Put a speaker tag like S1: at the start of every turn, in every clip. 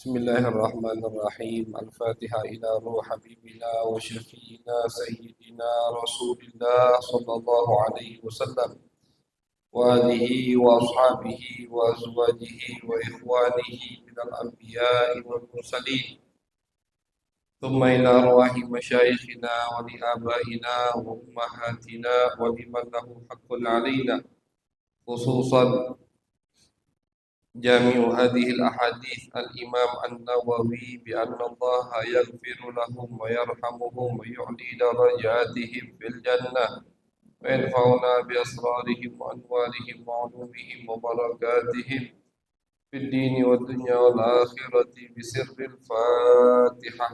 S1: بسم الله الرحمن الرحيم. الفاتحة إلى روح حبيبنا وشفينا سيدنا رسول الله صلى الله عليه وسلم وآله وأصحابه وأزواجه وإخوانه من الأنبياء والمرسلين، ثم إلى أرواح مشايخنا ولآبائنا وأمهاتنا ولمن له حق علينا، خصوصا جامع هذه الأحاديث الإمام النووي بأن الله يغفر لهم ويرحمهم ويعلي درجاتهم في الجنة وينفعنا بأسرارهم وأنوارهم وعلومهم وبركاتهم في الدين والدنيا والآخرة بسر الفاتحة.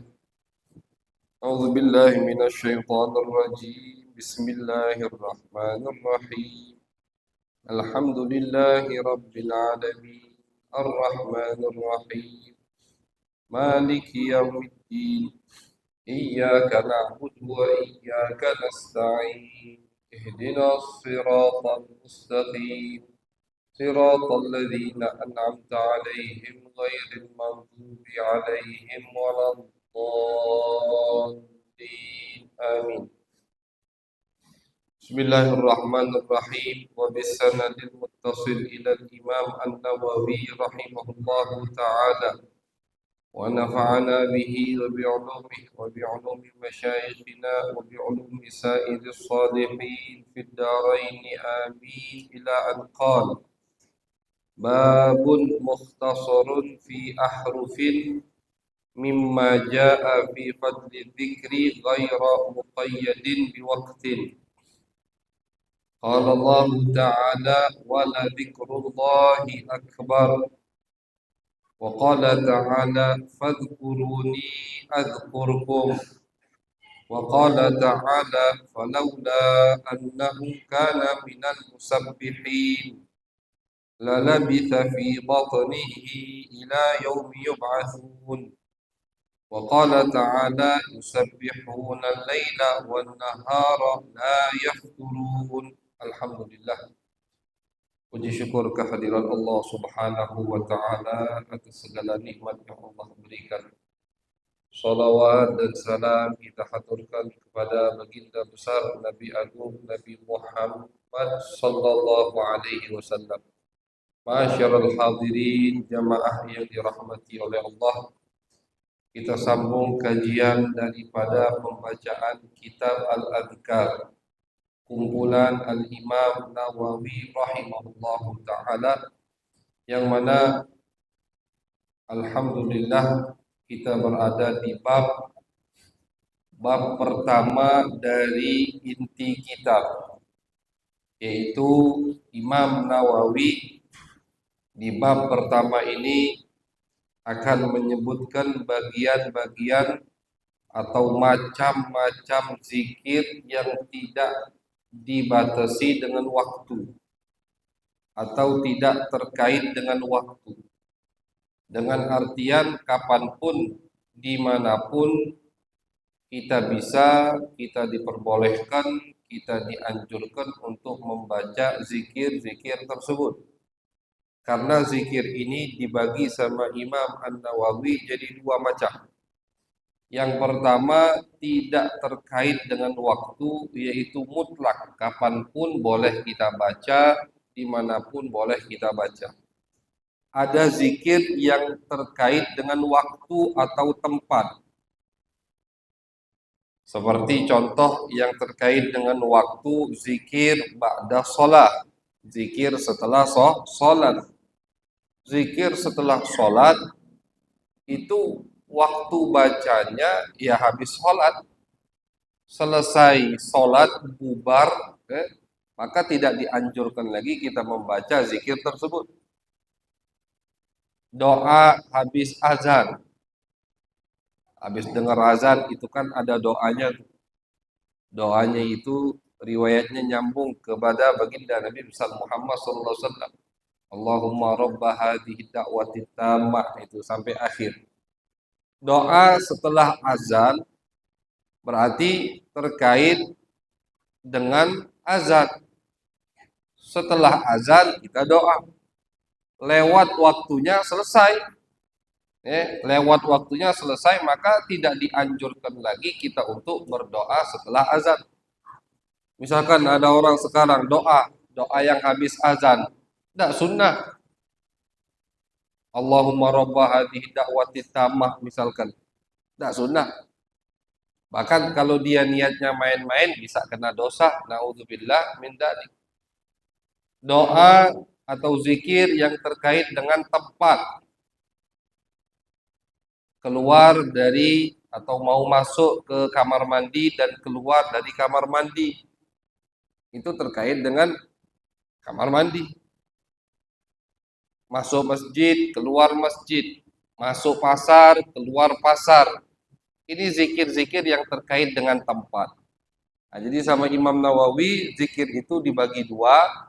S1: أعوذ بالله من الشيطان الرجيم. بسم الله الرحمن الرحيم. الحمد لله رب العالمين الرحمن الرحيم مالك يوم الدين إياك نعبد وإياك نستعين اهدنا الصراط المستقيم صراط الذين أنعمت عليهم غير المغضوب عليهم ولا الضالين آمين. بسم الله الرحمن الرحيم. وبالسند المتصل إلى الإمام النووي رحمه الله تعالى ونفعنا به وبعلوم مشايخنا وبعلوم سائر الصالحين في الدارين آمين، إلى أن قال: باب مختصر في أحرف مما جاء في فضل الذكر غير مقيد بوقت. قال الله تعالى: ولذكر الله أكبر. وقال تعالى: فاذكروني أذكركم. وقال تعالى: فلولا أنه كان من المسبحين للبث في بطنه إلى يوم يبعثون. وقال تعالى: يسبحون الليل والنهار لا يفترون. Alhamdulillah. Puji syukur kehadiran Allah Subhanahu wa Ta'ala atas segala nikmat yang Allah berikan. Salawat dan salam kita haturkan kepada baginda besar Nabi Agung Nabi Muhammad sallallahu alaihi wasallam. Ma'asyiral hadirin jamaah yang dirahmati oleh Allah, kita sambung kajian daripada pembacaan kitab Al-Adhkar, kumpulan Al-Imam Nawawi rahimahullahu ta'ala, yang mana alhamdulillah kita berada di bab pertama dari inti kitab, yaitu Imam Nawawi di bab pertama ini akan menyebutkan bagian-bagian atau macam-macam zikir yang tidak dibatasi dengan waktu atau tidak terkait dengan waktu, dengan artian kapanpun, dimanapun kita bisa, kita diperbolehkan, kita dianjurkan untuk membaca zikir-zikir tersebut. Karena zikir ini dibagi sama Imam An-Nawawi jadi dua macam. Yang pertama tidak terkait dengan waktu, yaitu mutlak, kapanpun boleh kita baca, dimanapun boleh kita baca. Ada zikir yang terkait dengan waktu atau tempat, seperti contoh yang terkait dengan waktu, zikir ba'da sholat, zikir setelah sholat. Zikir setelah sholat itu waktu bacanya ya habis sholat. Selesai sholat bubar, maka tidak dianjurkan lagi kita membaca zikir tersebut. Doa habis azan, habis dengar azan itu kan ada doanya. Doanya itu riwayatnya nyambung kepada baginda Nabi besar Muhammad sallallahu alaihi wasallam. Allahumma rabba hadhihi da'wati tammah, itu sampai akhir. Doa setelah azan berarti terkait dengan azan. Setelah azan kita doa. Lewat waktunya selesai. Lewat waktunya selesai, maka tidak dianjurkan lagi kita untuk berdoa setelah azan. Misalkan ada orang sekarang doa yang habis azan, tidak sunnah. Allahumma robba hadhihi da'wati tammah misalkan, tidak sunnah. Bahkan kalau dia niatnya main-main bisa kena dosa. Naudzubillah min dzalik. Doa atau zikir yang terkait dengan tempat keluar dari atau mau masuk ke kamar mandi dan keluar dari kamar mandi, itu terkait dengan kamar mandi. Masuk masjid, keluar masjid, masuk pasar, keluar pasar. Ini zikir-zikir yang terkait dengan tempat. Nah, jadi sama Imam Nawawi, zikir itu dibagi dua.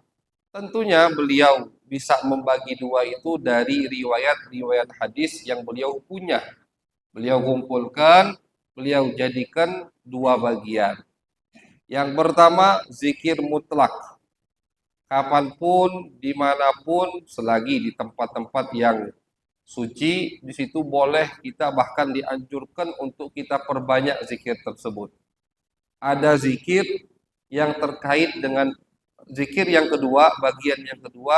S1: Tentunya beliau bisa membagi dua itu dari riwayat-riwayat hadis yang beliau punya. Beliau kumpulkan, beliau jadikan dua bagian. Yang pertama, zikir mutlak. Kapanpun, dimanapun, selagi di tempat-tempat yang suci, di situ boleh kita bahkan dianjurkan untuk kita perbanyak zikir tersebut. Ada zikir yang terkait dengan zikir yang kedua, bagian yang kedua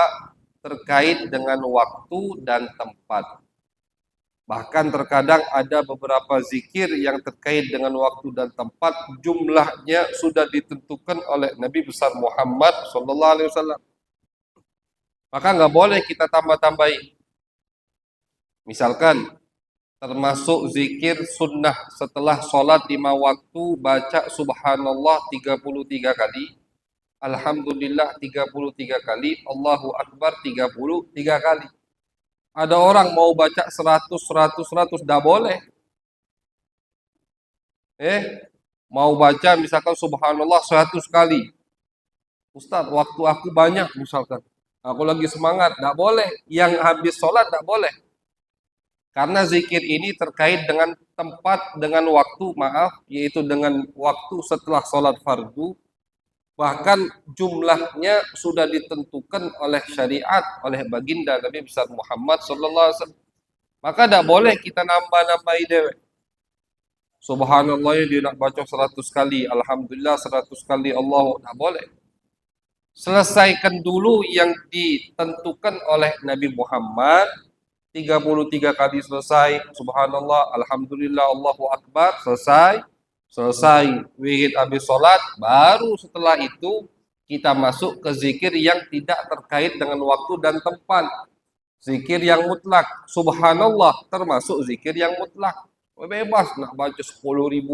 S1: terkait dengan waktu dan tempat. Bahkan terkadang ada beberapa zikir yang terkait dengan waktu dan tempat, jumlahnya sudah ditentukan oleh Nabi besar Muhammad SAW. Maka nggak boleh kita tambah-tambahin. Misalkan termasuk zikir sunnah setelah sholat 5 waktu, baca subhanallah 33 kali, alhamdulillah 33 kali, Allahu Akbar 33 kali. Ada orang mau baca 100, tidak boleh. Mau baca misalkan subhanallah 100 kali. Ustaz, waktu aku banyak misalkan. Aku lagi semangat, tidak boleh. Yang habis sholat tidak boleh. Karena zikir ini terkait dengan tempat, dengan waktu, yaitu dengan waktu setelah sholat fardu. Bahkan jumlahnya sudah ditentukan oleh syariat, oleh baginda Nabi besar Muhammad SAW. Maka tidak boleh kita nambah-nambahi dewek. Subhanallah dia nak baca 100 kali, alhamdulillah 100 kali, Allah, tidak boleh. Selesaikan dulu yang ditentukan oleh Nabi Muhammad, 33 kali selesai, subhanallah, alhamdulillah, Allahu Akbar, selesai wirid habis sholat, baru setelah itu kita masuk ke zikir yang tidak terkait dengan waktu dan tempat. Zikir yang mutlak, subhanallah termasuk zikir yang mutlak. Bebas nak baca 10.000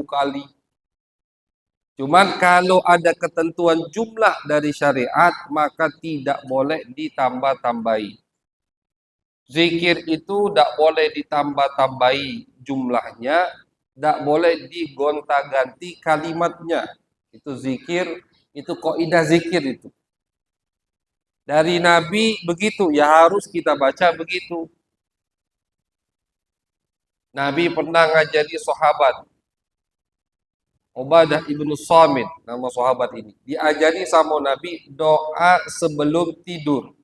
S1: kali. Cuman kalau ada ketentuan jumlah dari syariat, maka tidak boleh ditambah-tambahi. Zikir itu tidak boleh ditambah-tambahi jumlahnya, tidak boleh digonta-ganti kalimatnya. Itu zikir, itu kaidah zikir itu. Dari Nabi begitu, ya harus kita baca begitu. Nabi pernah ngajari sahabat. Ubadah ibnu Samit, nama sahabat ini. Diajari sama Nabi doa sebelum tidur.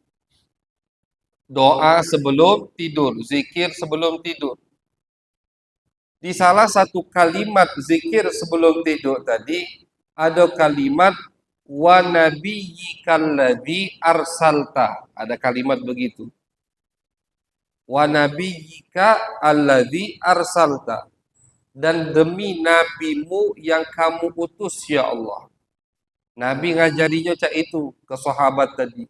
S1: Doa sebelum tidur, zikir sebelum tidur. Di salah satu kalimat zikir sebelum tidur tadi, ada kalimat wa nabiyyikal arsalta. Ada kalimat begitu. Wa nabiyyika alladzi arsalta. Dan demi nabimu yang kamu utus ya Allah. Nabi ngajarinya cak itu ke sahabat tadi.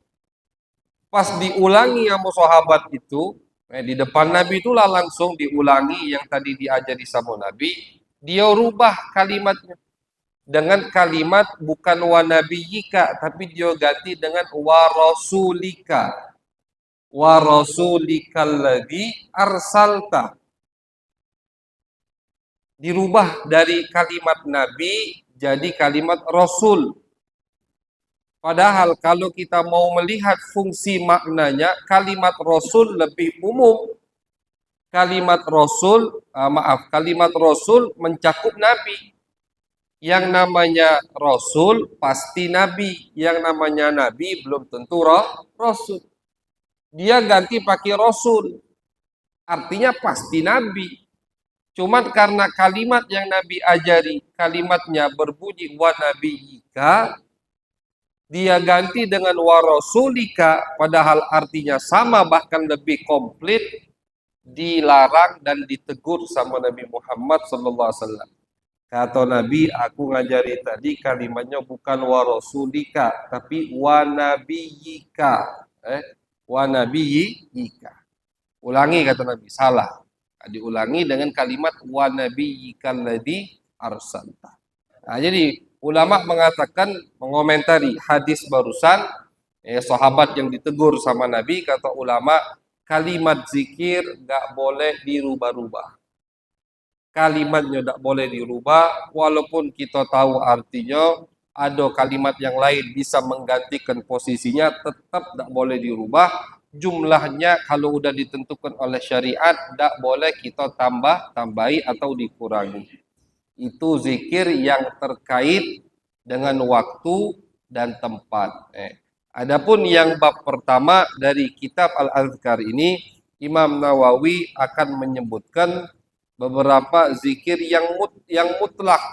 S1: Pas diulangi sama sahabat itu, di depan Nabi itulah langsung diulangi yang tadi diajari sama Nabi, dia rubah kalimatnya dengan kalimat bukan wa nabiyyika, tapi dia ganti dengan wa rasulika. Wa rasulikalladzi arsalta. Dirubah dari kalimat Nabi jadi kalimat Rasul. Padahal kalau kita mau melihat fungsi maknanya, kalimat Rasul lebih umum. Kalimat Rasul mencakup Nabi. Yang namanya Rasul pasti Nabi. Yang namanya Nabi belum tentu Rasul. Dia ganti pakai Rasul. Artinya pasti Nabi. Cuman karena kalimat yang Nabi ajari, kalimatnya berbunyi wa nabiyika, dia ganti dengan wa rasulika, padahal artinya sama bahkan lebih komplit, dilarang dan ditegur sama Nabi Muhammad sallallahu alaihi wasallam. Kata Nabi, aku ngajari tadi kalimatnya bukan wa rasulika, tapi wa nabiyika. Wa nabiyika. Ulangi kata Nabi, salah. Diulangi dengan kalimat wa nabiyyikal ladzi arsalta. Nah, jadi ulama mengatakan, mengomentari hadis barusan, sahabat yang ditegur sama Nabi, kata ulama, kalimat zikir gak boleh dirubah-rubah. Kalimatnya tidak boleh dirubah, walaupun kita tahu artinya, ada kalimat yang lain bisa menggantikan posisinya, tetap tidak boleh dirubah. Jumlahnya kalau sudah ditentukan oleh syariat, tidak boleh kita tambahi atau dikurangi. Itu zikir yang terkait dengan waktu dan tempat. Adapun yang bab pertama dari kitab Al-Azkar ini, Imam Nawawi akan menyebutkan beberapa zikir yang mutlak,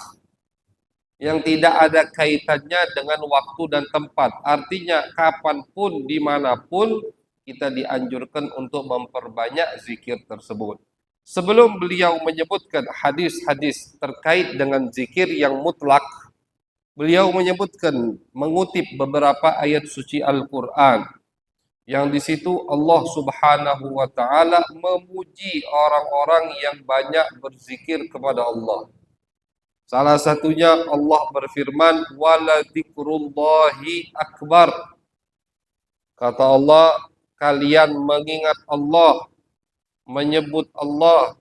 S1: yang tidak ada kaitannya dengan waktu dan tempat. Artinya kapanpun, dimanapun, kita dianjurkan untuk memperbanyak zikir tersebut. Sebelum beliau menyebutkan hadis-hadis terkait dengan zikir yang mutlak, beliau menyebutkan, mengutip beberapa ayat suci Al-Quran, yang di situ Allah Subhanahu wa taala memuji orang-orang yang banyak berzikir kepada Allah. Salah satunya Allah berfirman, "Wala dzikrullahi akbar." Kata Allah, kalian mengingat Allah, menyebut Allah,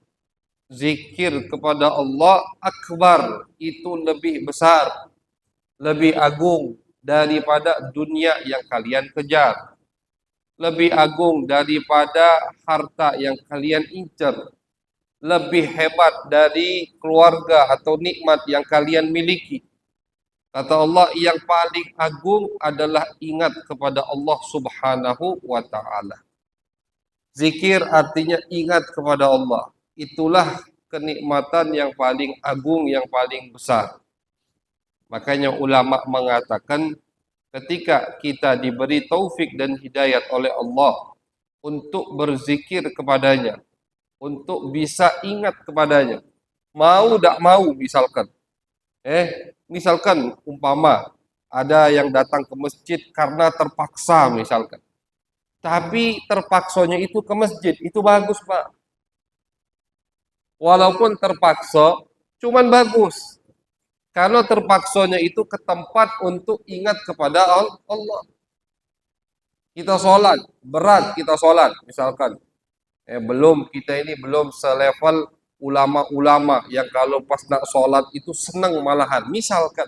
S1: zikir kepada Allah, akbar, itu lebih besar, lebih agung daripada dunia yang kalian kejar, lebih agung daripada harta yang kalian incar, lebih hebat dari keluarga atau nikmat yang kalian miliki. Kata Allah, yang paling agung adalah ingat kepada Allah Subhanahu wa taala. Zikir artinya ingat kepada Allah. Itulah kenikmatan yang paling agung, yang paling besar. Makanya ulama mengatakan, ketika kita diberi taufik dan hidayat oleh Allah untuk berzikir kepadanya, untuk bisa ingat kepadanya, mau tak mau, misalkan umpama ada yang datang ke masjid karena terpaksa misalkan, tapi terpaksanya itu ke masjid, itu bagus Pak, walaupun terpaksa, cuman bagus. Karena terpaksanya itu ke tempat untuk ingat kepada Allah. Kita sholat, berat kita sholat, misalkan. Kita ini belum selevel ulama-ulama yang kalau pas nak sholat itu senang malahan, misalkan.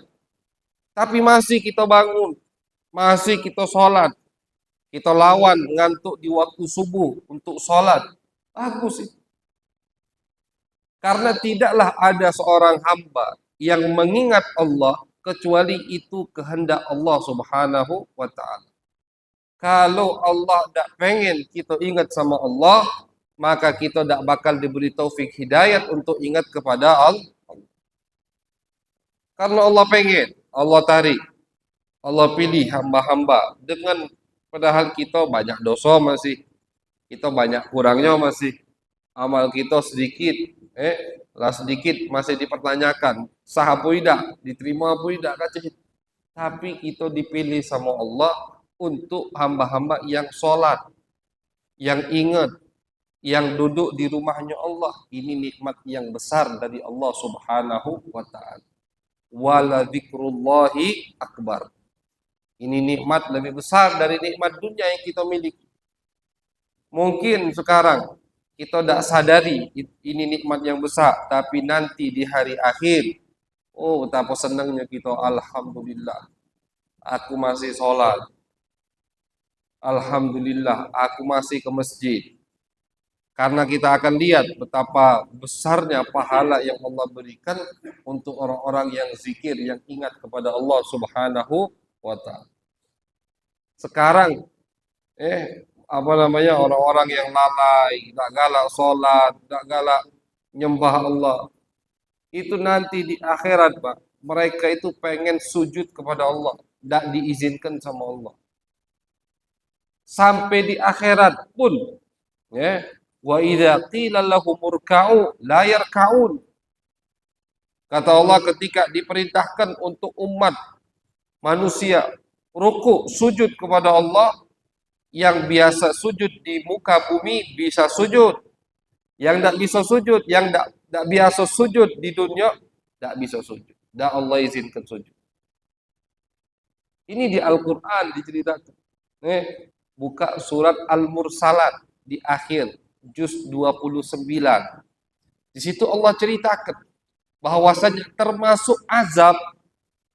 S1: Tapi masih kita bangun, masih kita sholat, kita lawan ngantuk di waktu subuh untuk sholat. Bagus itu. Karena tidaklah ada seorang hamba yang mengingat Allah kecuali itu kehendak Allah Subhanahu wa taala. Kalau Allah tidak pengen kita ingat sama Allah, maka kita tidak bakal diberi taufik hidayat untuk ingat kepada Allah. Karena Allah pengen, Allah tarik, Allah pilih hamba-hamba dengan, padahal kita banyak dosa masih, kita banyak kurangnya masih, amal kita sedikit, lah sedikit masih dipertanyakan, sah apa tidak, diterima apa tidak, tapi kita dipilih sama Allah untuk hamba-hamba yang sholat, yang ingat, yang duduk di rumahnya Allah. Ini nikmat yang besar dari Allah Subhanahu wa taala. Wala dzikrullahi akbar. Ini nikmat lebih besar dari nikmat dunia yang kita miliki. Mungkin sekarang kita tidak sadari ini nikmat yang besar, tapi nanti di hari akhir, oh betapa senangnya kita, alhamdulillah, aku masih sholat. Alhamdulillah, aku masih ke masjid. Karena kita akan lihat betapa besarnya pahala yang Allah berikan untuk orang-orang yang zikir, yang ingat kepada Allah Subhanahu wa taala. Sekarang apa namanya, orang-orang yang lalai, tidak galak sholat, tidak galak nyembah Allah. Itu nanti di akhirat, Pak, mereka itu pengen sujud kepada Allah, tidak diizinkan sama Allah. Sampai di akhirat pun, ya, wa idza qila lahum urka'u la yarka'un. Kata Allah, ketika diperintahkan untuk umat manusia ruku sujud kepada Allah, yang biasa sujud di muka bumi bisa sujud, yang tidak bisa sujud, yang tidak biasa sujud di dunia tidak bisa sujud, tidak Allah izinkan sujud. Ini di Al-Quran diceritakan. Buka surat Al-Mursalat di akhir juz 29. Di situ Allah ceritakan bahwasanya termasuk azab,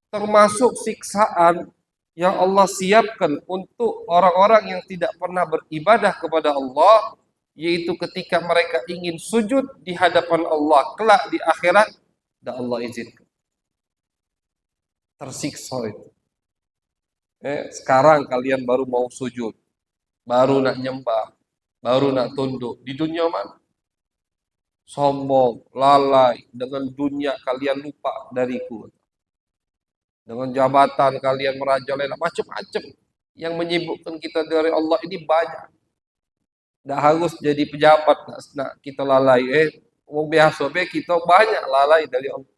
S1: termasuk siksaan yang Allah siapkan untuk orang-orang yang tidak pernah beribadah kepada Allah, yaitu ketika mereka ingin sujud di hadapan Allah kelak di akhirat, dan Allah izinkan. Tersiksa itu. Sekarang kalian baru mau sujud, baru nak nyembah, baru nak tunduk. Di dunia mana? Sombong, lalai, dengan dunia kalian lupa dariku. Dengan jabatan kalian merajalela, macam-macam yang menyibukkan kita dari Allah ini banyak. Tidak harus jadi pejabat nak kita lalai. Biasa kita banyak lalai dari Allah.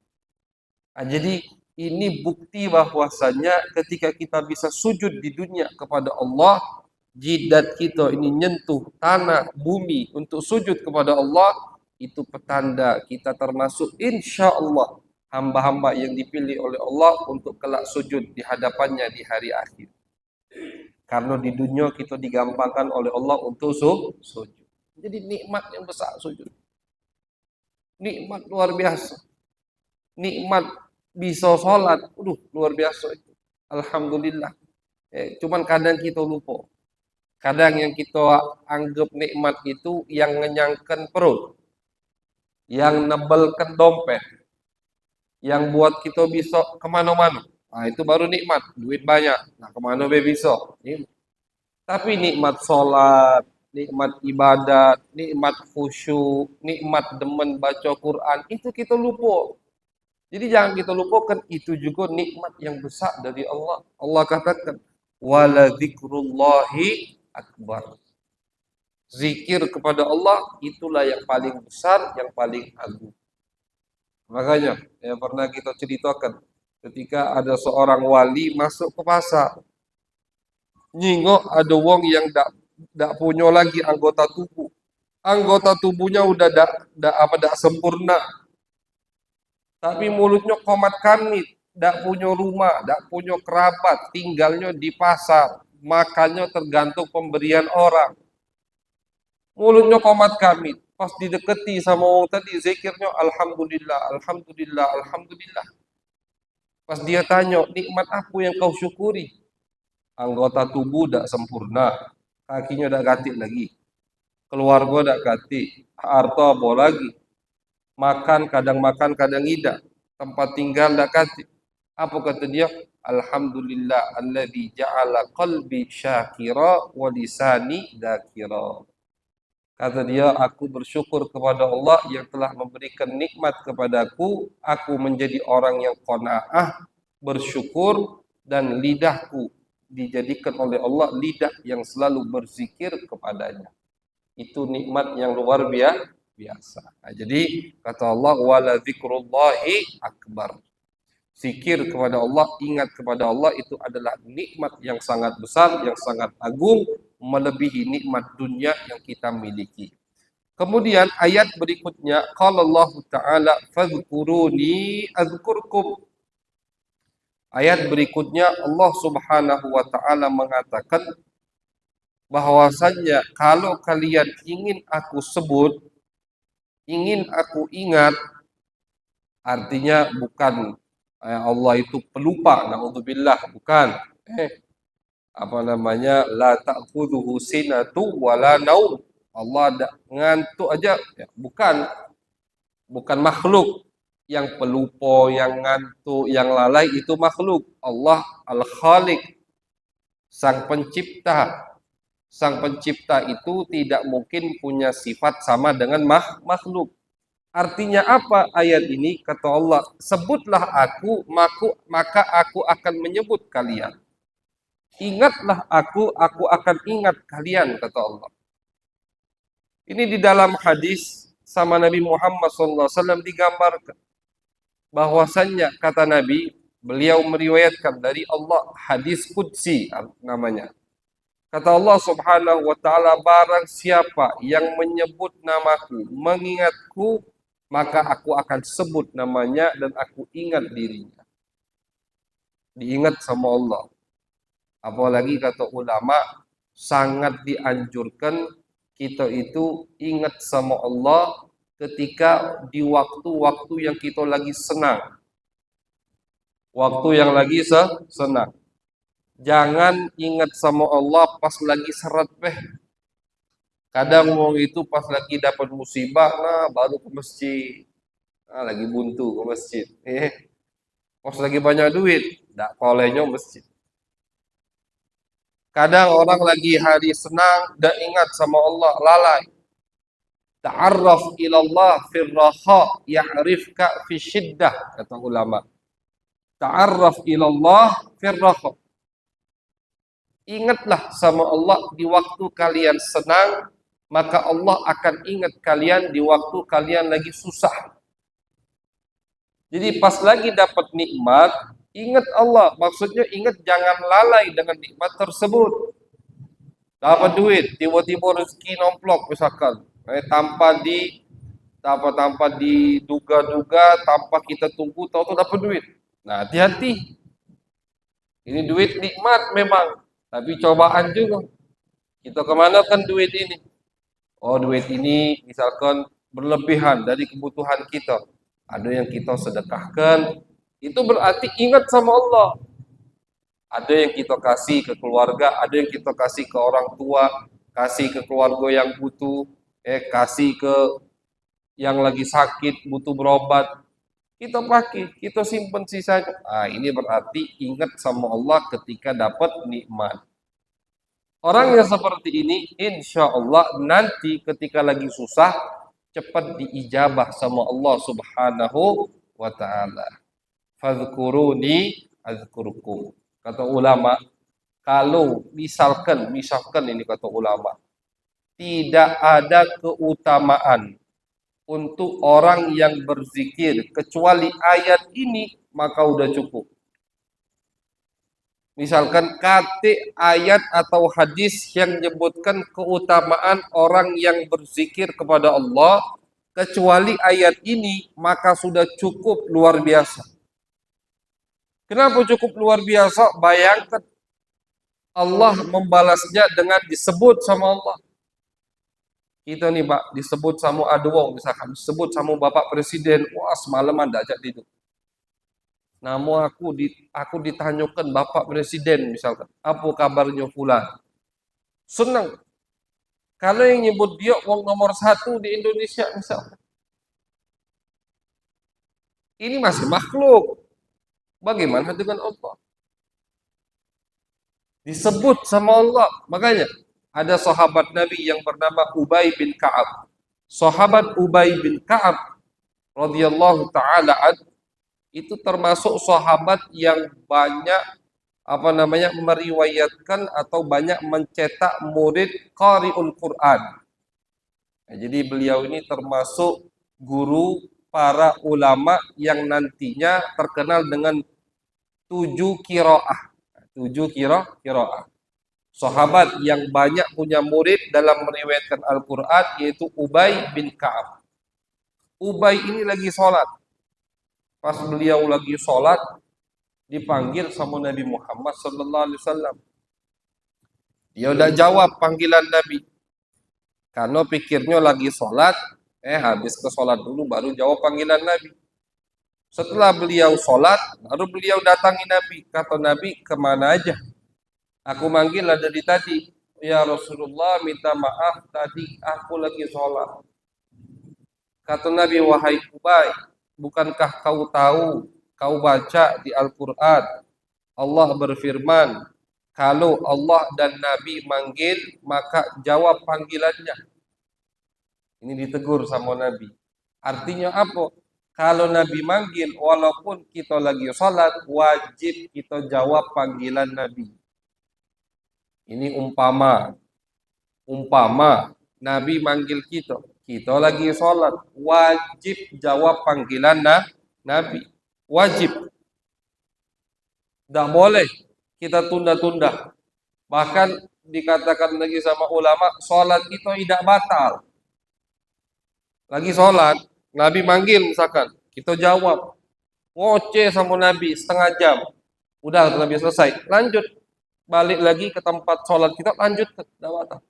S1: Jadi ini bukti bahwasanya ketika kita bisa sujud di dunia kepada Allah, jidat kita ini nyentuh tanah, bumi untuk sujud kepada Allah, itu petanda kita termasuk insya Allah hamba-hamba yang dipilih oleh Allah untuk kelak sujud di hadapannya di hari akhir. Karena di dunia kita digampangkan oleh Allah untuk sujud. Jadi nikmat yang besar sujud. Nikmat luar biasa. Nikmat bisa sholat, luar biasa itu. Alhamdulillah. Cuman kadang kita lupa. Kadang yang kita anggap nikmat itu yang ngenyangkan perut, yang nebelkan dompet, yang buat kita bisa kemana-mana. Nah, itu baru nikmat, duit banyak. Nah, kemana be bisa? Tapi nikmat sholat, nikmat ibadat, nikmat khusyuk, nikmat demen baca Quran, itu kita lupa. Jadi jangan kita lupakan, itu juga nikmat yang besar dari Allah. Allah katakan, wala dzikrullahi akbar. Zikir kepada Allah itulah yang paling besar, yang paling agung. Makanya yang pernah kita ceritakan, ketika ada seorang wali masuk ke pasar, nyingok ada wong yang dak punya lagi anggota tubuh. Anggota tubuhnya udah dak sempurna. Tapi mulutnya komat kamit, tidak punya rumah, tidak punya kerabat, tinggalnya di pasar, makannya tergantung pemberian orang. Mulutnya komat kamit, pas dideketi sama orang tadi, zikirnya alhamdulillah, alhamdulillah, alhamdulillah. Pas dia tanya, nikmat apa yang kau syukuri? Anggota tubuh tidak sempurna, kakinya tidak gatik lagi, keluarga tidak gatik, harta apa lagi? Makan kadang tidak, tempat tinggal tidak kasih. Apa kata dia? Alhamdulillah alladzi ja'ala qalbi syakira wa lisani dzakira. Kata dia, aku bersyukur kepada Allah yang telah memberikan nikmat kepadaku, aku menjadi orang yang qanaah, bersyukur, dan lidahku dijadikan oleh Allah lidah yang selalu berzikir kepadanya. Itu nikmat yang luar biasa. Nah, jadi kata Allah, wala dzikrullahi akbar. Zikir kepada Allah, ingat kepada Allah itu adalah nikmat yang sangat besar, yang sangat agung, melebihi nikmat dunia yang kita miliki. Kemudian ayat berikutnya, qala Allah Ta'ala fadhkuruni adzkurkum. Ayat berikutnya Allah Subhanahu wa taala mengatakan bahwasanya kalau kalian ingin aku sebut, ingin aku ingat, artinya bukan Allah itu pelupa, naudzubillah, bukan. Apa namanya? La ta'khudhuhu sinatu wala naum. Allah ada ngantuk aja, ya, bukan makhluk. Yang pelupa, yang ngantuk, yang lalai itu makhluk. Allah Al-Khaliq, Sang Pencipta. Sang pencipta itu tidak mungkin punya sifat sama dengan makhluk. Artinya apa ayat ini? Kata Allah, sebutlah maka aku akan menyebut kalian. Ingatlah aku akan ingat kalian, kata Allah. Ini di dalam hadis sama Nabi Muhammad SAW digambarkan bahwasannya, kata Nabi, beliau meriwayatkan dari Allah, hadis qudsi namanya. Kata Allah Subhanahu wa taala, barang siapa yang menyebut namaku, mengingatku, maka aku akan sebut namanya dan aku ingat dirinya. Diingat sama Allah. Apalagi kata ulama, sangat dianjurkan kita itu ingat sama Allah ketika di waktu-waktu yang kita lagi senang. Waktu yang lagi senang. Jangan ingat sama Allah pas lagi seret Kadang orang itu pas lagi dapat musibah, nah baru ke masjid. Nah, lagi buntu ke masjid. Pas lagi banyak duit, tak kolenya masjid. Kadang orang lagi hari senang, dah ingat sama Allah, lalai. Ta'arraf ilallah fir raha ya'rifka fi syiddah, kata ulama. Ta'arraf ilallah fir raha. Ingatlah sama Allah di waktu kalian senang, maka Allah akan ingat kalian di waktu kalian lagi susah. Jadi pas lagi dapat nikmat, ingat Allah. Maksudnya ingat jangan lalai dengan nikmat tersebut. Dapat duit, tiba-tiba rezeki nomplok misalkan, tanpa diduga-duga, tanpa kita tunggu, tahu-tahu dapat duit. Nah, hati-hati. Ini duit nikmat memang, tapi cobaan juga. Kita kemana kan duit ini? Oh, duit ini misalkan berlebihan dari kebutuhan kita. Ada yang kita sedekahkan, itu berarti ingat sama Allah. Ada yang kita kasih ke keluarga, ada yang kita kasih ke orang tua, kasih ke keluarga yang butuh, kasih ke yang lagi sakit, butuh berobat. Kita pakai, kita simpan sisanya. Ah, ini berarti ingat sama Allah ketika dapat nikmat. Orang yang seperti ini, insya Allah nanti ketika lagi susah, cepat diijabah sama Allah Subhanahu wa Ta'ala. Fadhkuruni azkurkum. Kata ulama, kalau misalkan ini kata ulama, tidak ada keutamaan untuk orang yang berzikir kecuali ayat ini, maka udah cukup. Misalkan kata ayat atau hadis yang menyebutkan keutamaan orang yang berzikir kepada Allah, kecuali ayat ini, maka sudah cukup luar biasa. Kenapa cukup luar biasa? Bayangkan Allah membalasnya dengan disebut sama Allah. Kita nih Pak, disebut sama Aduwong misalkan, disebut sama Bapak Presiden, wah semalaman tidak ajak tidur. Namun aku ditanyakan Bapak Presiden misalkan, apa kabarnya fulan? Senang. Kalau yang nyebut dia wong nomor 1 di Indonesia misalkan. Ini masih makhluk. Bagaimana dengan Allah? Disebut sama Allah. Makanya ada sahabat Nabi yang bernama Ubay bin Ka'ab. Sahabat Ubay bin Ka'ab radhiyallahu taala itu termasuk sahabat yang banyak meriwayatkan atau banyak mencetak murid qari'ul Quran. Nah, jadi beliau ini termasuk guru para ulama yang nantinya terkenal dengan 7 qiraah. 7 qiraah. Sahabat yang banyak punya murid dalam meriwayatkan Al-Quran yaitu Ubay bin Ka'ab. Ubay ini lagi sholat. Pas beliau lagi sholat, dipanggil sama Nabi Muhammad sallallahu alaihi wasallam. Dia udah jawab panggilan Nabi. Karena pikirnya lagi sholat, habis ke sholat dulu baru jawab panggilan Nabi. Setelah beliau sholat, baru beliau datangi Nabi. Kata Nabi, kemana aja? Aku manggil dari tadi. Ya Rasulullah, minta maaf tadi aku lagi sholat. Kata Nabi, wahai Ubay, bukankah kau tahu, kau baca di Al-Quran, Allah berfirman, Kalau Allah dan Nabi manggil, maka jawab panggilannya. Ini ditegur sama Nabi. Artinya apa? Kalau Nabi manggil, walaupun kita lagi sholat, wajib kita jawab panggilan Nabi. Ini umpama Nabi manggil kita lagi sholat, wajib jawab panggilan Nabi. Wajib. Tidak boleh kita tunda-tunda. Bahkan dikatakan lagi sama ulama, sholat itu tidak batal. Lagi sholat, Nabi manggil misalkan, kita jawab. Ngoceh sama Nabi setengah jam. Udah Nabi selesai, lanjut. Balik lagi ke tempat sholat kita, lanjut. Tidak batal.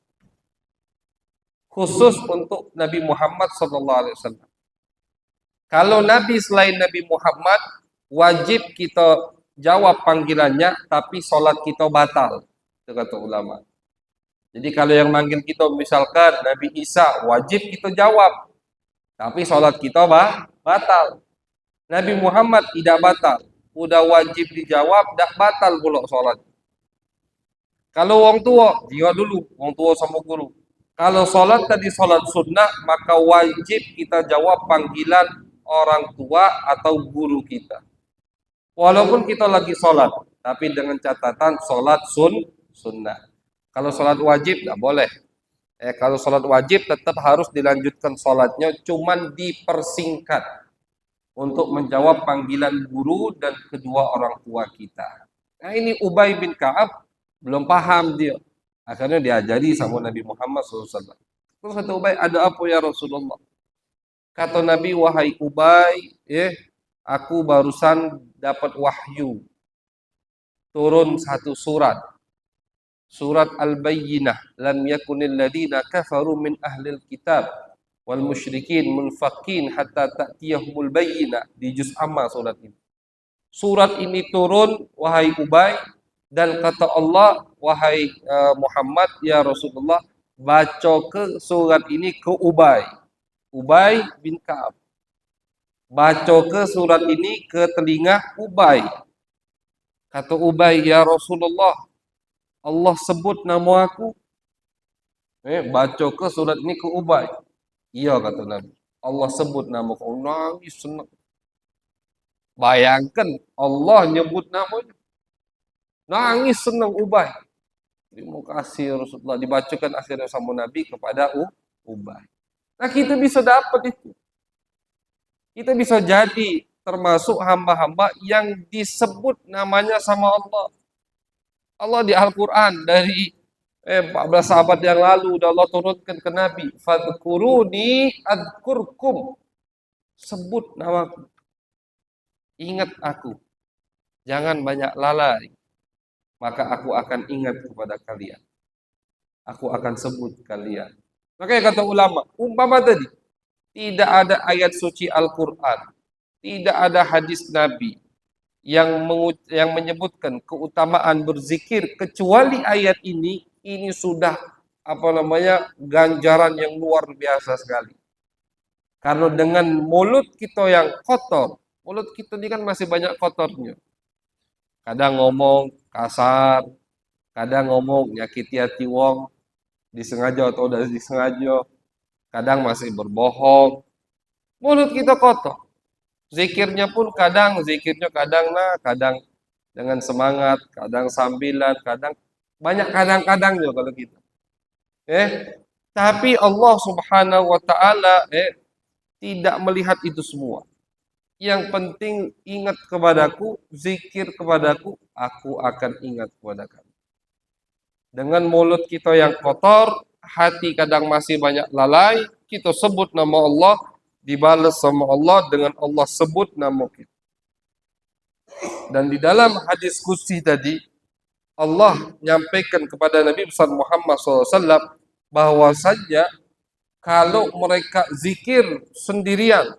S1: Khusus untuk Nabi Muhammad SAW. Kalau Nabi selain Nabi Muhammad, wajib kita jawab panggilannya, tapi sholat kita batal. Itu kata ulama. Jadi kalau yang manggil kita misalkan Nabi Isa, wajib kita jawab. Tapi sholat kita batal. Nabi Muhammad tidak batal. Udah wajib dijawab, tidak batal pula sholat. Kalau orang tua, dia dulu, orang tua sama guru. Kalau sholat tadi sholat sunnah, maka wajib kita jawab panggilan orang tua atau guru kita. Walaupun kita lagi sholat, tapi dengan catatan sholat sunnah. Kalau sholat wajib, tidak boleh. Kalau sholat wajib tetap harus dilanjutkan sholatnya, cuman dipersingkat untuk menjawab panggilan guru dan kedua orang tua kita. Nah ini Ubay bin Ka'ab belum paham dia. Akhirnya diajari sama Nabi Muhammad SAW. Terus kata Ubay, ada apa ya Rasulullah? Kata Nabi, wahai Ubay, aku barusan dapat wahyu. Turun satu surat. Surat Al-Bayyinah, lam yakunil ladina kafaru min ahlil kitab wal musyrikin munfakin hatta ta'tiyahumul bayyinah, di juz amma surat ini. Surat ini turun wahai Ubay, dan kata Allah, wahai Muhammad ya Rasulullah, baca ke surat ini ke Ubay bin Ka'ab. Baca ke surat ini ke telinga Ubay. Kata Ubay, ya Rasulullah, Allah sebut nama aku. Baca ke surat ini ke Ubay. Iya kata Nabi. Allah sebut nama kau. Nangis senang. Bayangkan Allah nyebut namanya. Nangis senang Ubay. Terima kasih Rasulullah. Dibacakan akhirnya sama Nabi kepada Ubay. Nah kita bisa dapat itu. Kita bisa jadi termasuk hamba-hamba yang disebut namanya sama Allah. Allah di Al-Quran dari 14 sahabat yang lalu udah Allah turunkan ke Nabi. Fadkuruni adkurkum. Sebut namaku. Ingat aku. Jangan banyak lalai. Maka aku akan ingat kepada kalian. Aku akan sebut kalian. Makanya kata ulama, umpama tadi, tidak ada ayat suci Al-Quran. Tidak ada hadis Nabi yang menyebutkan keutamaan berzikir kecuali ayat ini sudah ganjaran yang luar biasa sekali. Karena dengan mulut kita yang kotor, mulut kita ini kan masih banyak kotornya. Kadang ngomong kasar, kadang ngomong nyakiti hati wong, disengaja atau tidak disengaja, kadang masih berbohong. Mulut kita kotor. Zikirnya pun kadang kadang dengan semangat, kadang sambilan, kadang banyak kadang-kadangnya kalau kita. Tapi Allah Subhanahu wa taala tidak melihat itu semua. Yang penting ingat kepadaku, zikir kepadaku, aku akan ingat kepada kamu. Dengan mulut kita yang kotor, hati kadang masih banyak lalai, kita sebut nama Allah, dibalas sama Allah dengan Allah sebut nama kita. Dan di dalam hadis qudsi tadi, Allah menyampaikan kepada Nabi besar Muhammad SAW bahwasanya kalau mereka zikir sendirian,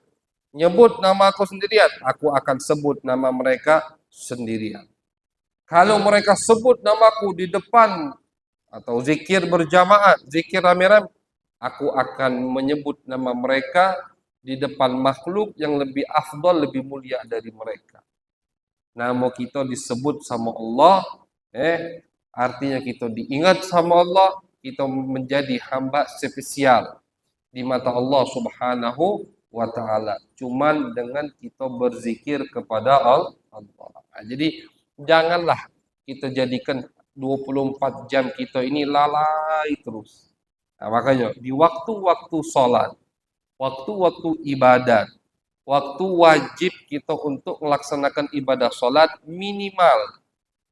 S1: nyebut nama aku sendirian, aku akan sebut nama mereka sendirian. Kalau mereka sebut namaku di depan atau zikir berjamaah, zikir rame-rame, aku akan menyebut nama mereka di depan makhluk yang lebih afdal, lebih mulia dari mereka. Nama kita disebut sama Allah, Artinya kita diingat sama Allah, kita menjadi hamba spesial di mata Allah Subhanahu wa taala. Cuman dengan kita berzikir kepada Allah. Nah, jadi janganlah kita jadikan 24 jam kita ini lalai terus. Nah, makanya di waktu-waktu sholat, waktu-waktu ibadat, waktu wajib kita untuk melaksanakan ibadah sholat, minimal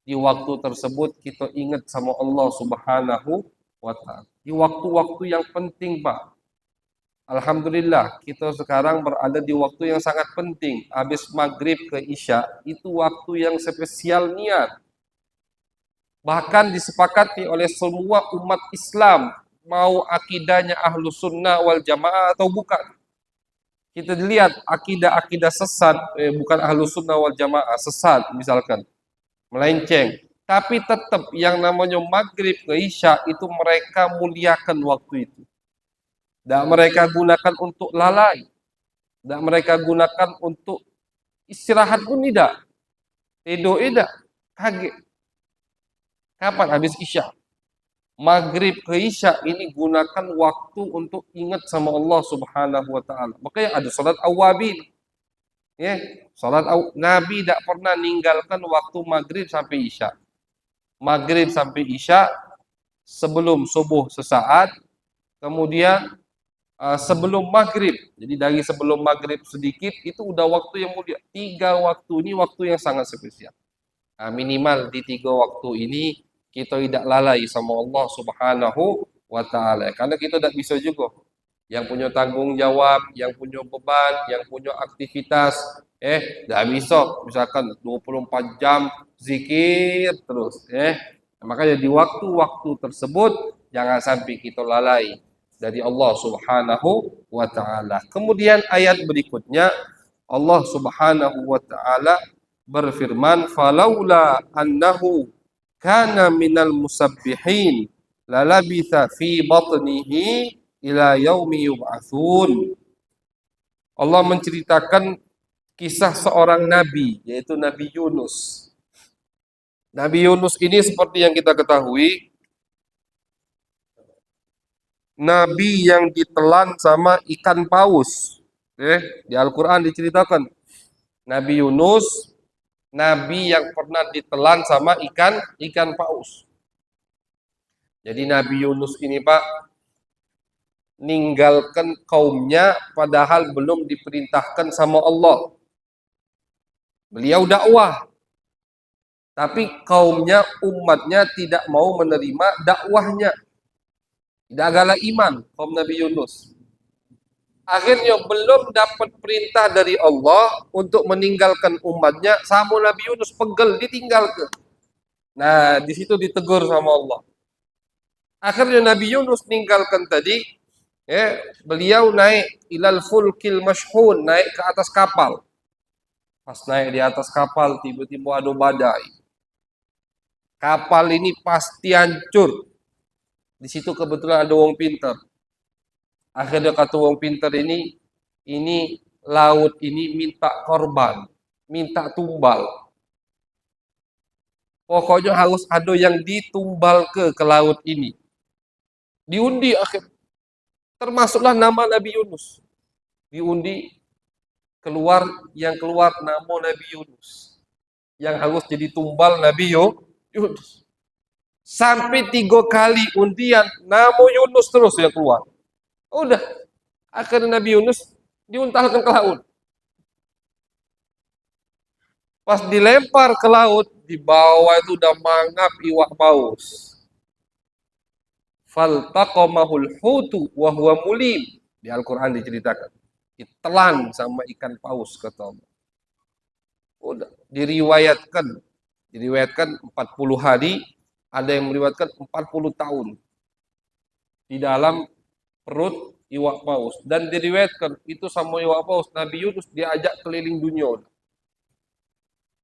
S1: di waktu tersebut kita ingat sama Allah Subhanahu wa taala. Di waktu-waktu yang penting, Pak. Alhamdulillah, kita sekarang berada di waktu yang sangat penting. Habis maghrib ke isya, itu waktu yang spesial niat. Bahkan disepakati oleh semua umat Islam, mau akidahnya ahlu sunnah wal jamaah atau bukan. Kita lihat akidah-akidah sesat, bukan ahlu sunnah wal jamaah, sesat misalkan, melenceng. Tapi tetap yang namanya maghrib ke isya, itu mereka muliakan waktu itu. Dan mereka gunakan untuk lalai. Dan mereka gunakan untuk istirahat pun tidak. Tidur tidak. Kaget. Kapan habis isya? Maghrib ke isya ini gunakan waktu untuk ingat sama Allah Subhanahu wa taala. Makanya ada salat awabin. Ya, Nabi tidak pernah ninggalkan waktu maghrib sampai isya. Maghrib sampai isya, sebelum subuh sesaat, kemudian sebelum maghrib. Jadi dari sebelum maghrib sedikit itu udah waktu yang mulia. 3 waktu ini waktu yang sangat spesial. Nah, minimal di 3 waktu ini kita tidak lalai sama Allah Subhanahu wa taala. Karena kita tidak bisa juga yang punya tanggung jawab, yang punya beban, yang punya aktivitas, tidak bisa misalkan 24 jam zikir terus, makanya di waktu-waktu tersebut jangan sampai kita lalai dari Allah Subhanahu wa taala. Kemudian ayat berikutnya Allah Subhanahu wa taala berfirman, "Falaula annahu kana minal musabbihin lalabitha fi batnihi ila yaumi yub'atsun." Allah menceritakan kisah seorang nabi, yaitu Nabi Yunus. Nabi Yunus ini seperti yang kita ketahui, nabi yang ditelan sama ikan paus. Di Al-Quran diceritakan Nabi Yunus, nabi yang pernah ditelan sama ikan paus. Jadi Nabi Yunus ini, Pak, ninggalkan kaumnya padahal belum diperintahkan sama Allah. Beliau dakwah, tapi kaumnya, umatnya tidak mau menerima dakwahnya. Tidak galak iman kaum Nabi Yunus. Akhirnya belum dapat perintah dari Allah untuk meninggalkan umatnya, sama Nabi Yunus pegel ditinggalkan. Nah, di situ ditegur sama Allah. Akhirnya Nabi Yunus meninggalkan tadi, beliau naik ilal fulkil mashhun, naik ke atas kapal. Pas naik di atas kapal, tiba-tiba ada badai. Kapal ini pasti hancur. Di situ kebetulan ada wong pintar. Akhirnya kata wong pintar ini laut ini minta korban, minta tumbal. Pokoknya harus ada yang ditumbal ke laut ini. Diundi akhir. Termasuklah nama Nabi Yunus. Diundi keluar nama Nabi Yunus. Yang harus jadi tumbal Nabi Yunus. Sampai 3 kali undian, nama Yunus terus yang keluar. Udah, akhirnya Nabi Yunus diuntalkan ke laut. Pas dilempar ke laut, di bawah itu udah mangap iwak paus. Faltaqamahul hutu wa huwa mulim. Di Al-Quran diceritakan. Ditelan sama ikan paus, kata Allah. Udah, diriwayatkan 40 hari, ada yang meriwayatkan 40 tahun di dalam perut iwak paus. Dan diriwayatkan itu sama iwak paus, Nabi Yunus diajak keliling dunia.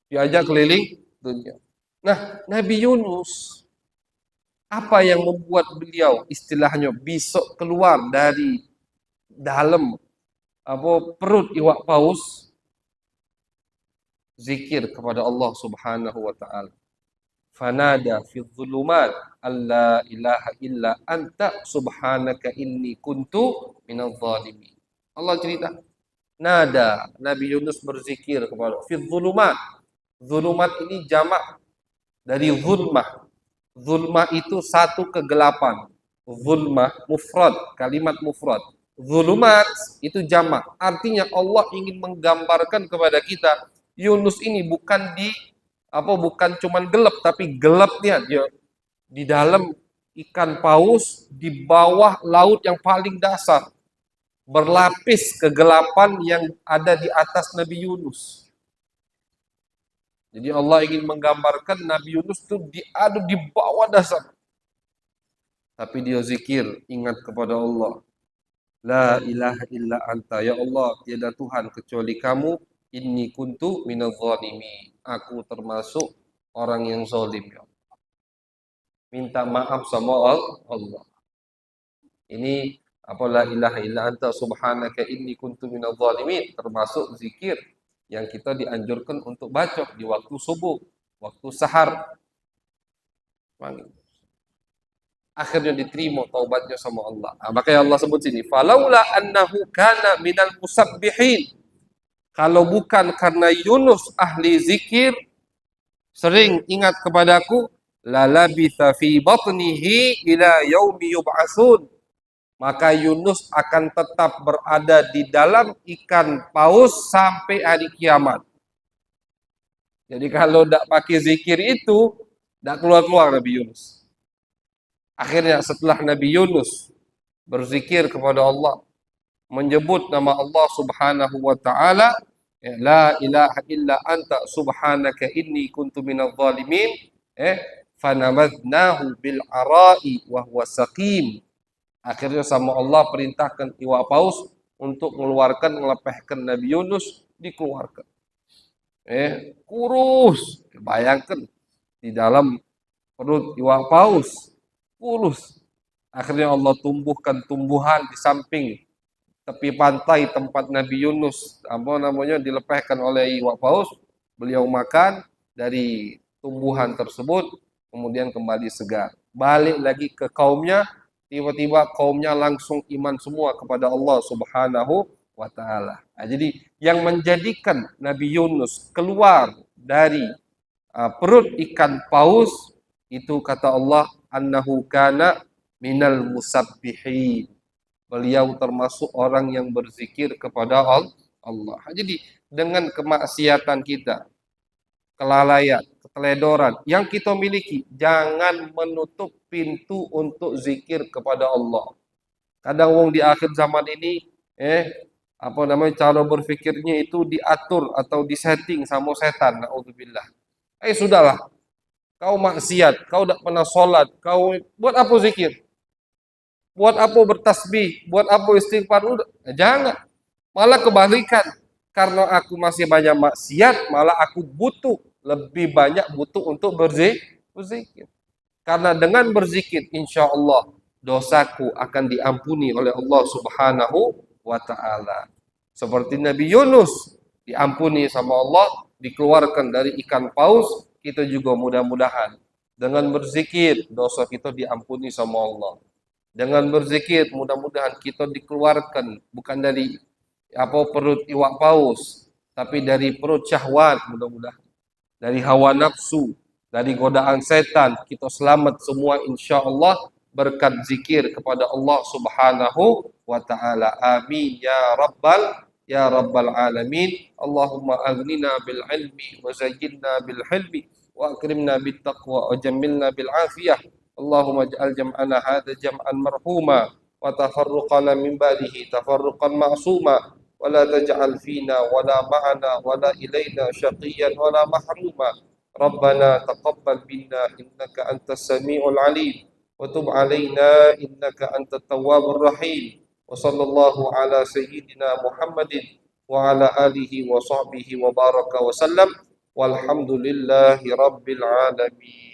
S1: Diajak keliling dunia. Nah, Nabi Yunus, apa yang membuat beliau istilahnya bisa keluar dari dalam perut iwak paus? Zikir kepada Allah Subhanahu wa taala. fanada fi dhulumat alla ilaha illa anta subhanaka inni kuntu minadh dhalimin. Allah cerita, nada Nabi Yunus berzikir kepada fi dhulumat. Dhulumat ini jamak dari zulmah. Zulmah itu satu kegelapan. Zulmah mufrad, kalimat mufrad. Zulumat itu jamak. Artinya Allah ingin menggambarkan kepada kita Yunus ini bukan cuman gelap, tapi gelapnya dia di dalam ikan paus di bawah laut yang paling dasar. Berlapis kegelapan yang ada di atas Nabi Yunus. Jadi Allah ingin menggambarkan Nabi Yunus itu ada di bawah dasar. Tapi dia zikir, ingat kepada Allah. La ilaha illa anta, ya Allah, tiada Tuhan kecuali kamu. Inni kuntu minadh zalimin. Aku termasuk orang yang zalim, ya Allah. Minta maaf sama Allah. Ini apa la ilaha illa anta subhanaka inni kuntu minadh zalimin, termasuk zikir yang kita dianjurkan untuk baca di waktu subuh, waktu sahar. Akhirnya diterima taubatnya sama Allah. Makanya Allah sebut sini, falaula annahu kana minal musabbihin. Kalau bukan karena Yunus ahli zikir, sering ingat kepadaku, lalabitha fi batnihi ila yaumi yub'atsun. Maka Yunus akan tetap berada di dalam ikan paus sampai hari kiamat. Jadi kalau tidak pakai zikir itu, tidak keluar-keluar Nabi Yunus. Akhirnya setelah Nabi Yunus berzikir kepada Allah, menyebut nama Allah Subhanahu wa taala, la ilaha illa anta subhanaka inni kuntu minadh zalimin, fanamadnahu bil ara'i wa huwa saqim. Akhirnya sama Allah perintahkan iwa paus untuk melepehkan Nabi Yunus, dikeluarkan. Kurus. Bayangkan di dalam perut iwa paus kurus. Akhirnya Allah tumbuhkan tumbuhan di samping tepi pantai tempat Nabi Yunus dilepehkan oleh iwa paus. Beliau makan dari tumbuhan tersebut, kemudian kembali segar. Balik lagi ke kaumnya, tiba-tiba kaumnya langsung iman semua kepada Allah Subhanahu wa taala. Nah, jadi yang menjadikan Nabi Yunus keluar dari perut ikan paus itu kata Allah, annahu kana minal musabbihin. Beliau termasuk orang yang berzikir kepada Allah. Jadi dengan kemaksiatan kita, kelalaian, keteledoran yang kita miliki, jangan menutup pintu untuk zikir kepada Allah. Kadang wong di akhir zaman ini cara berpikirnya itu diatur atau disetting sama setan, naudzubillah. Sudahlah. Kau maksiat, kau tidak pernah sholat, kau buat apa zikir? Buat apa bertasbih? Buat apa istighfar? Jangan. Malah kebalikan. Karena aku masih banyak maksiat, malah aku lebih banyak butuh untuk berzikir. Karena dengan berzikir, insya Allah dosaku akan diampuni oleh Allah Subhanahu wa taala. Seperti Nabi Yunus diampuni sama Allah, dikeluarkan dari ikan paus, kita juga mudah-mudahan dengan berzikir dosa kita diampuni sama Allah. Dengan berzikir mudah-mudahan kita dikeluarkan bukan dari perut iwak paus, tapi dari perut syahwat, mudah-mudahan dari hawa nafsu, dari godaan setan, kita selamat semua insya Allah berkat zikir kepada Allah Subhanahu wa taala. Amin ya rabbal alamin. Allahumma aghnina bil ilmi wa zayyinna bil hilmi wa akrimna bit taqwa wa jammilna bil afiyah. Allahumma ij'al jam'ana hadha jam'an marhuma wa tafarruqana min ba'dihi tafarruqan ma'suma wa la taj'al fina wa la ma'ana wa la ilayna syaqiyyan wa la mahruma. Rabbana taqabbal minna innaka antas samiul alim wa tub alaina innaka antat tawwabur rahim. Wa sallallahu ala sayyidina Muhammadin wa ala alihi wa sahbihi wa baraka wa sallam walhamdulillahi rabbil alamin.